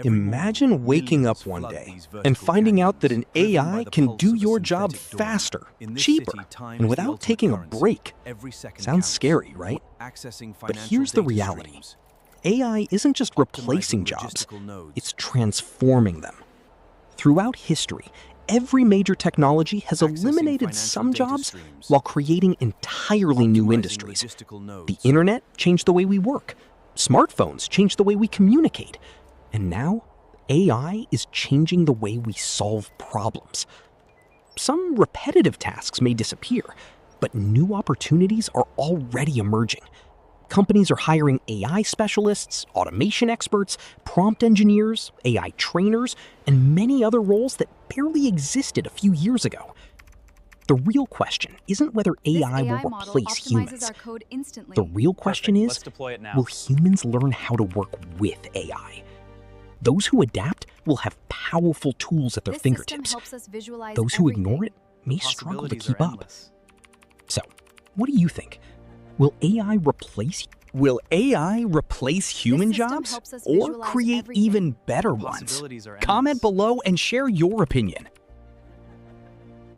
Imagine waking up one day and finding out that an AI can do your job faster, cheaper, and without taking a break. Sounds scary, right? But here's the reality. AI isn't just replacing jobs, it's transforming them. Throughout history, every major technology has eliminated some jobs while creating entirely new industries. The internet changed the way we work. Smartphones changed the way we communicate. And now, AI is changing the way we solve problems. Some repetitive tasks may disappear, but new opportunities are already emerging. Companies are hiring AI specialists, automation experts, prompt engineers, AI trainers, and many other roles that barely existed a few years ago. The real question isn't whether AI will replace humans. The real question is, will humans learn how to work with AI? Those who adapt will have powerful tools at their fingertips. Those who ignore it may struggle to keep up. So, what do you think? Will AI replace human jobs or create even better ones? Comment below and share your opinion.